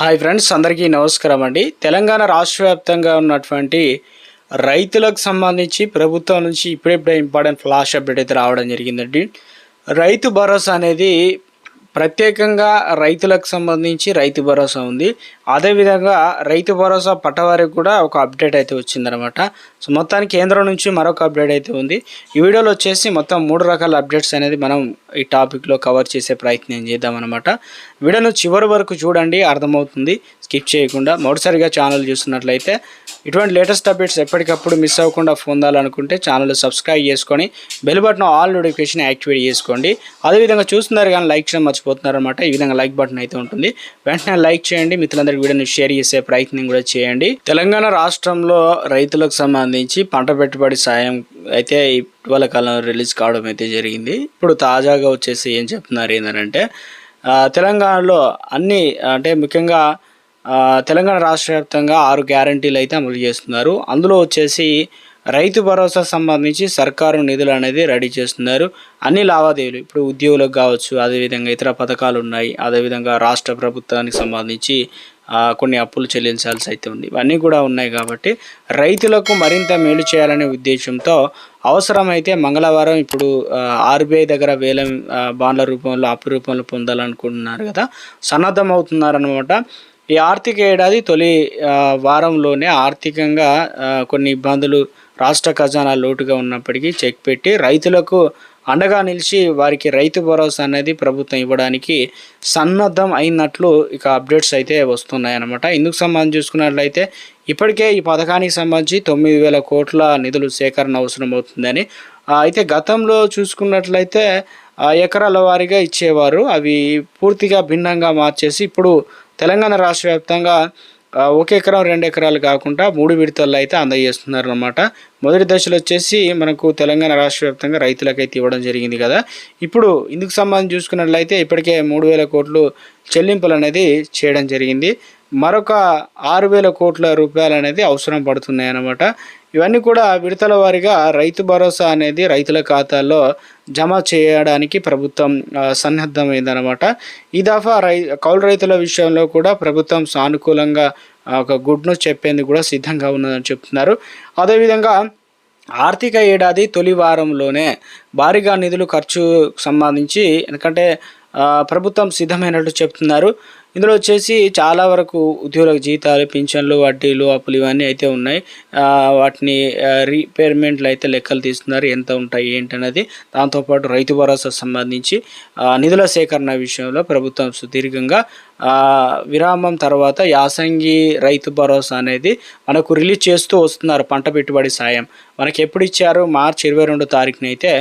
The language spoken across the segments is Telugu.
హాయ్ ఫ్రెండ్స్, అందరికీ నమస్కారం అండి. తెలంగాణ రాష్ట్ర వ్యాప్తంగా ఉన్నటువంటి రైతులకు సంబంధించి ప్రభుత్వం నుంచి ఇప్పుడే ఇంపార్టెంట్ ఫ్లాష్ అప్డేట్ అయితే రావడం జరిగిందండి. రైతు భరోసా అనేది ప్రత్యేకంగా రైతులకు సంబంధించి రైతు భరోసా ఉంది. అదేవిధంగా రైతు భరోసా పట్టవారికి కూడా ఒక అప్డేట్ అయితే వచ్చిందనమాట. సో మొత్తానికి కేంద్రం నుంచి మరొక అప్డేట్ అయితే ఉంది. ఈ వీడియోలో వచ్చేసి మొత్తం 3 రకాల అప్డేట్స్ అనేది మనం ఈ టాపిక్లో కవర్ చేసే ప్రయత్నం చేద్దామన్నమాట. వీడియోను చివరి వరకు చూడండి, అర్థమవుతుంది, స్కిప్ చేయకుండా. మొదటిసారిగా ఛానల్ చూస్తున్నట్లయితే ఇటువంటి లేటెస్ట్ అప్డేట్స్ ఎప్పటికప్పుడు మిస్ అవ్వకుండా పొందాలనుకుంటే ఛానల్ సబ్స్క్రైబ్ చేసుకొని bell button all notification activate చేసుకోండి. అదేవిధంగా చూస్తున్నారు కానీ లైక్ చేయడం మర్చిపోతున్నారన్నమాట. ఈ విధంగా లైక్ బటన్ అయితే ఉంటుంది, వెంటనే లైక్ చేయండి. మిత్రులందరికీ వీడియోని షేర్ చేసే ప్రయత్నం కూడా చేయండి. తెలంగాణ రాష్ట్రంలో రైతులకు సంబంధించి పంట పెట్టుబడి సాయం అయితే ఇటీవల కాలంలో రిలీజ్ కావడం అయితే జరిగింది. ఇప్పుడు తాజాగా వచ్చేసి ఏం చెప్తున్నారు ఏంటంటే తెలంగాణలో అన్ని అంటే ముఖ్యంగా తెలంగాణ రాష్ట్ర వ్యాప్తంగా 6 గ్యారంటీలు అయితే అమలు చేస్తున్నారు. అందులో వచ్చేసి రైతు భరోసా సంబంధించి సర్కారు నిధులు అనేది రెడీ చేస్తున్నారు. అన్ని లావాదేవీలు ఇప్పుడు ఉద్యోగులకు కావచ్చు, అదేవిధంగా ఇతర పథకాలు ఉన్నాయి. అదేవిధంగా రాష్ట్ర ప్రభుత్వానికి సంబంధించి కొన్ని అప్పులు చెల్లించాల్సి అయితే ఉంది. ఇవన్నీ కూడా ఉన్నాయి కాబట్టి రైతులకు మరింత మేలు చేయాలనే ఉద్దేశంతో అవసరమైతే మంగళవారం ఇప్పుడు ఆర్బీఐ దగ్గర వేల బాండ్ల రూపంలో అప్పు రూపంలో పొందాలనుకుంటున్నారు కదా, సన్నద్ధం అవుతున్నారనమాట. ఈ ఆర్థిక ఏడాది తొలి వారంలోనే ఆర్థికంగా కొన్ని ఇబ్బందులు, రాష్ట్ర ఖజానా లోటుగా ఉన్నప్పటికీ చెక్ పెట్టి రైతులకు అండగా నిలిచి వారికి రైతు భరోసా అనేది ప్రభుత్వం ఇవ్వడానికి సన్నద్ధం అయినట్లు ఇక అప్డేట్స్ అయితే వస్తున్నాయన్నమాట. ఇందుకు సంబంధించి చూసుకున్నట్లయితే ఇప్పటికే ఈ పథకానికి సంబంధించి 9,000 కోట్ల నిధులు సేకరణ అవసరం అవుతుందని, అయితే గతంలో చూసుకున్నట్లయితే ఎకరాల వారీగా ఇచ్చేవారు. అవి పూర్తిగా భిన్నంగా మార్చేసి ఇప్పుడు తెలంగాణ రాష్ట్ర వ్యాప్తంగా 1 ఎకరం 2 ఎకరాలు కాకుండా 3 విడతల్లో అయితే అందజేస్తున్నారు అన్నమాట. మొదటి దశలో వచ్చేసి మనకు తెలంగాణ రాష్ట్ర వ్యాప్తంగా రైతులకైతే ఇవ్వడం జరిగింది కదా. ఇప్పుడు ఇందుకు సంబంధించి చూసుకున్నట్లయితే ఇప్పటికే 3,000 కోట్లు చెల్లింపులు అనేది చేయడం జరిగింది. మరొక 6,000 కోట్ల రూపాయలు అనేది అవసరం పడుతున్నాయి అన్నమాట. ఇవన్నీ కూడా విడతల వారీగా రైతు భరోసా అనేది రైతుల ఖాతాల్లో జమ చేయడానికి ప్రభుత్వం సన్నద్ధమైందనమాట. ఈ దఫా కౌలు రైతుల విషయంలో కూడా ప్రభుత్వం సానుకూలంగా ఒక గుడ్ న్యూస్ చెప్పేందుకు కూడా సిద్ధంగా ఉన్నదని చెప్తున్నారు. అదేవిధంగా ఆర్థిక ఏడాది తొలి వారంలోనే భారీగా నిధులు ఖర్చు సంబంధించి ఎందుకంటే ప్రభుత్వం సిద్ధమైనట్టు చెప్తున్నారు. ఇందులో వచ్చేసి చాలా వరకు ఉద్యోగులకు జీతాలు, పింఛన్లు, వడ్డీలు, అప్పులు ఇవన్నీ అయితే ఉన్నాయి. వాటిని రీపేమెంట్లు అయితే లెక్కలు తీస్తున్నారు, ఎంత ఉంటాయి ఏంటనేది. దాంతోపాటు రైతు భరోసా సంబంధించి నిధుల సేకరణ విషయంలో ప్రభుత్వం సుదీర్ఘంగా విరామం తర్వాత యాసంగి రైతు భరోసా అనేది మనకు రిలీజ్ చేస్తూ వస్తున్నారు. పంట పెట్టుబడి సాయం మనకి ఎప్పుడు ఇచ్చారు? మార్చి 22 తారీఖున అయితే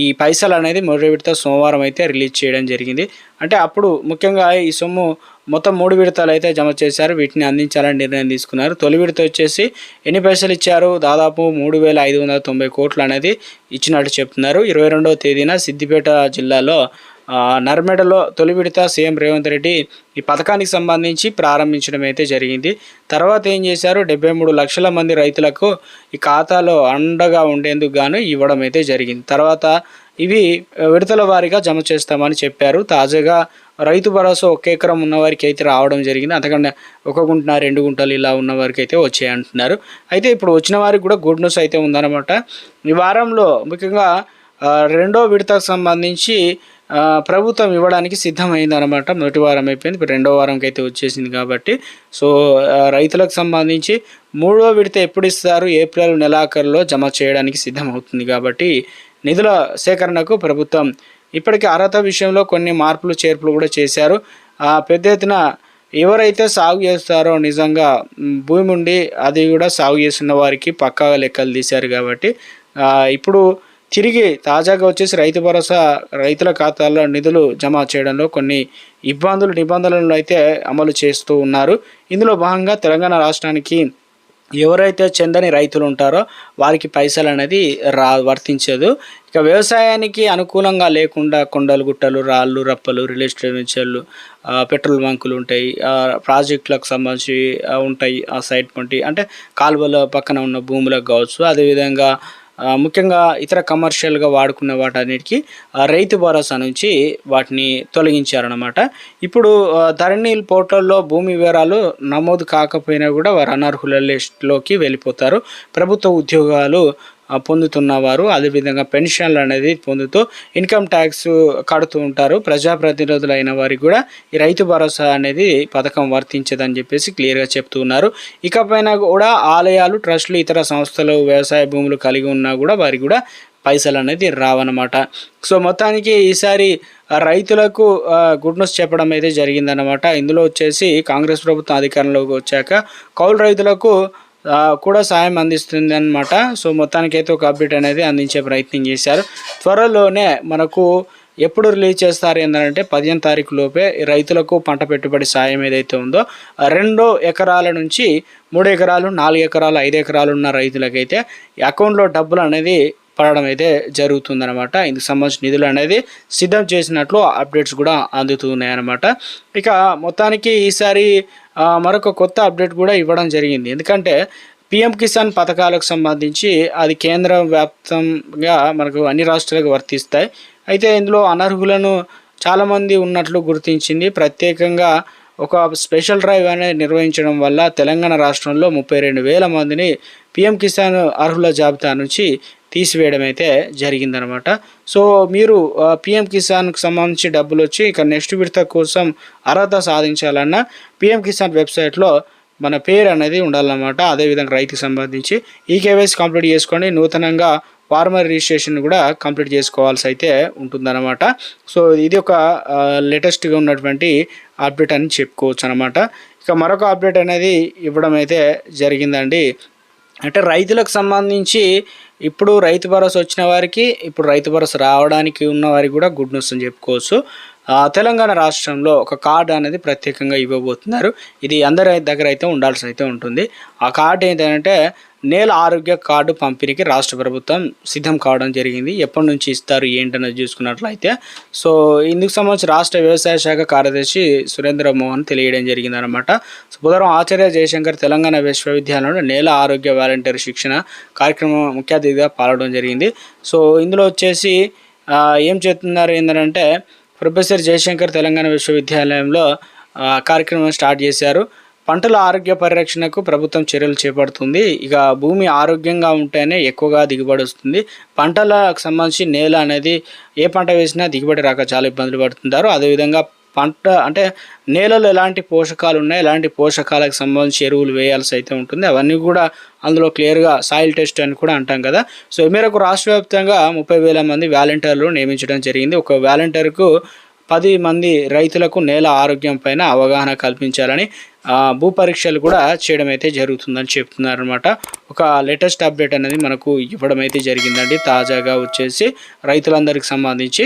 ఈ పైసలు అనేది మొదటి విడత సోమవారం అయితే రిలీజ్ చేయడం జరిగింది. అంటే అప్పుడు ముఖ్యంగా ఈ సొమ్ము మొత్తం 3 విడతలు అయితే జమ చేశారు. వీటిని అందించాలని నిర్ణయం తీసుకున్నారు. తొలి విడత వచ్చేసి ఎన్ని పైసలు ఇచ్చారు? దాదాపు 3,590 కోట్లు అనేది ఇచ్చినట్టు చెప్తున్నారు. 22వ తేదీన సిద్దిపేట జిల్లాలో నర్మెడలో తొలి విడత సీఎం రేవంత్ రెడ్డి ఈ పథకానికి సంబంధించి ప్రారంభించడం అయితే జరిగింది. తర్వాత ఏం చేశారు? 73 లక్షల మంది రైతులకు ఈ ఖాతాలో అండగా ఉండేందుకు గాను ఇవ్వడం అయితే జరిగింది. తర్వాత ఇవి విడతల వారీగా జమ చేస్తామని చెప్పారు. తాజాగా రైతు భరోసా 1 ఎకరం ఉన్న వారికి అయితే రావడం జరిగింది. అంతకన్నా 1 గుంట 2 గుంటలు ఇలా ఉన్న వారికి అయితే వచ్చాయంటున్నారు. అయితే ఇప్పుడు వచ్చిన వారికి కూడా గుడ్ న్యూస్ అయితే ఉందన్నమాట. ఈ వారంలో ముఖ్యంగా 2వ విడతకు సంబంధించి ప్రభుత్వం ఇవ్వడానికి సిద్ధమైందనమాట. మొదటి వారం అయిపోయింది, ఇప్పుడు 2వ వారంకి అయితే వచ్చేసింది కాబట్టి సో రైతులకు సంబంధించి 3వ విడత ఎప్పుడు ఇస్తారు? ఏప్రిల్ నెలాఖరులో జమ చేయడానికి సిద్ధమవుతుంది కాబట్టి నిధుల సేకరణకు ప్రభుత్వం ఇప్పటికీ అర్హత విషయంలో కొన్ని మార్పులు చేర్పులు కూడా చేశారు. పెద్ద ఎత్తున ఎవరైతే సాగు చేస్తారో నిజంగా భూమి ఉండి అది కూడా సాగు చేస్తున్న వారికి పక్కాగా లెక్కలు తీశారు కాబట్టి ఇప్పుడు తిరిగి తాజాగా వచ్చేసి రైతు భరోసా రైతుల ఖాతాల్లో నిధులు జమ చేయడంలో కొన్ని నిబంధనలను అయితే అమలు చేస్తూ ఉన్నారు. ఇందులో భాగంగా తెలంగాణ రాష్ట్రానికి ఎవరైతే చెందని రైతులు ఉంటారో వారికి పైసలు అనేది వర్తించదు. ఇక వ్యవసాయానికి అనుకూలంగా లేకుండా కొండలు, గుట్టలు, రాళ్ళు, రప్పలు, రియల్ ఎస్టేట్ వెంచర్లు, పెట్రోల్ బంకులు ఉంటాయి, ప్రాజెక్టులకు సంబంధించి ఉంటాయి. ఆ సైడ్ వంటి అంటే కాలువల పక్కన ఉన్న భూములకు కావచ్చు, అదేవిధంగా ముఖ్యంగా ఇతర కమర్షియల్గా వాడుకునే వాటన్నిటికీ రైతు భరోసా నుంచి వాటిని తొలగించారనమాట. ఇప్పుడు ధరణి పోర్టల్లో భూమి వివరాలు నమోదు కాకపోయినా కూడా వారు అనర్హుల లిస్టులోకి వెళ్ళిపోతారు. ప్రభుత్వ ఉద్యోగాలు పొందుతున్నవారు, అదేవిధంగా పెన్షన్లు అనేది పొందుతూ ఇన్కమ్ ట్యాక్స్ కడుతూ ఉంటారు. ప్రజాప్రతినిధులైన వారికి కూడా ఈ రైతు భరోసా అనేది పథకం వర్తించదని చెప్పేసి క్లియర్గా చెప్తున్నారు. ఇకపైన కూడా ఆలయాలు, ట్రస్టులు, ఇతర సంస్థలు వ్యవసాయ భూములు కలిగి ఉన్నా కూడా వారికి కూడా పైసలు అనేది రావన్నమాట. సో మొత్తానికి ఈసారి రైతులకు గుడ్ న్యూస్ చెప్పడం అయితే జరిగిందన్నమాట. ఇందులో వచ్చేసి కాంగ్రెస్ ప్రభుత్వం అధికారంలోకి వచ్చాక కౌలు రైతులకు కూడా సాయం అందిస్తుంది అన్నమాట. సో మొత్తానికైతే ఒక అప్డేట్ అనేది అందించే ప్రయత్నం చేశారు. త్వరలోనే మనకు ఎప్పుడు రిలీజ్ చేస్తారు ఏంటంటే 15 తారీఖు లోపే రైతులకు పంట పెట్టుబడి సాయం ఏదైతే ఉందో 2 ఎకరాల నుంచి 3 ఎకరాలు, 4 ఎకరాలు, 5 ఎకరాలు ఉన్న రైతులకైతే అకౌంట్లో డబ్బులు అనేది పడడం అయితే జరుగుతుందన్నమాట. ఇందుకు సంబంధించిన నిధులు అనేది సిద్ధం చేసినట్లు అప్డేట్స్ కూడా అందుతున్నాయన్నమాట. ఇక మొత్తానికి ఈసారి మరొక కొత్త అప్డేట్ కూడా ఇవ్వడం జరిగింది. ఎందుకంటే పిఎం కిసాన్ పథకాలకు సంబంధించి అది కేంద్ర వ్యాప్తంగా మనకు అన్ని రాష్ట్రాలకు వర్తిస్తాయి. అయితే ఇందులో అనర్హులను చాలామంది ఉన్నట్లు గుర్తించింది. ప్రత్యేకంగా ఒక స్పెషల్ డ్రైవ్ అనేది నిర్వహించడం వల్ల తెలంగాణ రాష్ట్రంలో 32,000 మందిని పిఎం కిసాన్ అర్హుల జాబితా నుంచి తీసివేయడం అయితే జరిగిందనమాట. సో మీరు పిఎం కిసాన్కి సంబంధించి డబ్బులు వచ్చి ఇక నెక్స్ట్ విడత కోసం అర్హత సాధించాలన్నా పిఎం కిసాన్ వెబ్సైట్లో మన పేరు అనేది ఉండాలన్నమాట. అదేవిధంగా రైతుకి సంబంధించి ఈ కేవైసీ కంప్లీట్ చేసుకోండి. నూతనంగా ఫార్మర్ రిజిస్ట్రేషన్ కూడా కంప్లీట్ చేసుకోవాల్సి అయితే ఉంటుందన్నమాట. సో ఇది ఒక లేటెస్ట్గా ఉన్నటువంటి అప్డేట్ అని చెప్పుకోవచ్చు అనమాట. ఇక మరొక అప్డేట్ అనేది ఇవ్వడం అయితే జరిగిందండి. అంటే రైతులకు సంబంధించి ఇప్పుడు రైతు భరోసా వచ్చిన వారికి, ఇప్పుడు రైతు భరోసా రావడానికి ఉన్న వారికి కూడా గుడ్ న్యూస్ అని చెప్పుకోవచ్చు. తెలంగాణ రాష్ట్రంలో ఒక కార్డు అనేది ప్రత్యేకంగా ఇవ్వబోతున్నారు. ఇది అందరి దగ్గర అయితే ఉండాల్సి అయితే ఉంటుంది. ఆ కార్డు ఏంటంటే నేల ఆరోగ్య కార్డు పంపిణీకి రాష్ట్ర ప్రభుత్వం సిద్ధం కావడం జరిగింది. ఎప్పటి నుంచి ఇస్తారు ఏంటనేది చూసుకున్నట్లయితే సో ఇందుకు సంబంధించి రాష్ట్ర వ్యవసాయ శాఖ కార్యదర్శి సురేంద్ర మోహన్ తెలియడం జరిగిందనమాట. సో బుధవారం ఆచార్య జయశంకర్ తెలంగాణ విశ్వవిద్యాలయంలో నేల ఆరోగ్య వాలంటీర్ శిక్షణ కార్యక్రమం ముఖ్య అతిథిగా పాల్గొనడం జరిగింది. సో ఇందులో వచ్చేసి ఏం చేస్తున్నారు ఏంటంటే ప్రొఫెసర్ జయశంకర్ తెలంగాణ విశ్వవిద్యాలయంలో కార్యక్రమం స్టార్ట్ చేశారు. పంటల ఆరోగ్య పరిరక్షణకు ప్రభుత్వం చర్యలు చేపడుతుంది. ఇక భూమి ఆరోగ్యంగా ఉంటేనే ఎక్కువగా దిగుబడి వస్తుంది. పంటలకు సంబంధించి నేల అనేది ఏ పంట వేసినా దిగుబడి రాక చాలా ఇబ్బందులు పడుతుంటారు. అదేవిధంగా పంట అంటే నేలలో ఎలాంటి పోషకాలు ఉన్నాయి, ఎలాంటి పోషకాలకు సంబంధించి ఎరువులు వేయాల్సి అయితే ఉంటుంది. అవన్నీ కూడా అందులో క్లియర్గా సాయిల్ టెస్ట్ అని కూడా అంటాం కదా. సో ఈ మేరకు రాష్ట్ర వ్యాప్తంగా 30,000 మంది వాలంటీర్లు నియమించడం జరిగింది. ఒక వాలంటీర్కు 10 మంది రైతులకు నేల ఆరోగ్యం పైన అవగాహన కల్పించాలని భూ పరీక్షలు కూడా చేయడం అయితే జరుగుతుందని చెప్తున్నారనమాట. ఒక లేటెస్ట్ అప్డేట్ అనేది మనకు ఇవ్వడం అయితే జరిగిందండి. తాజాగా వచ్చేసి రైతులందరికి సంబంధించి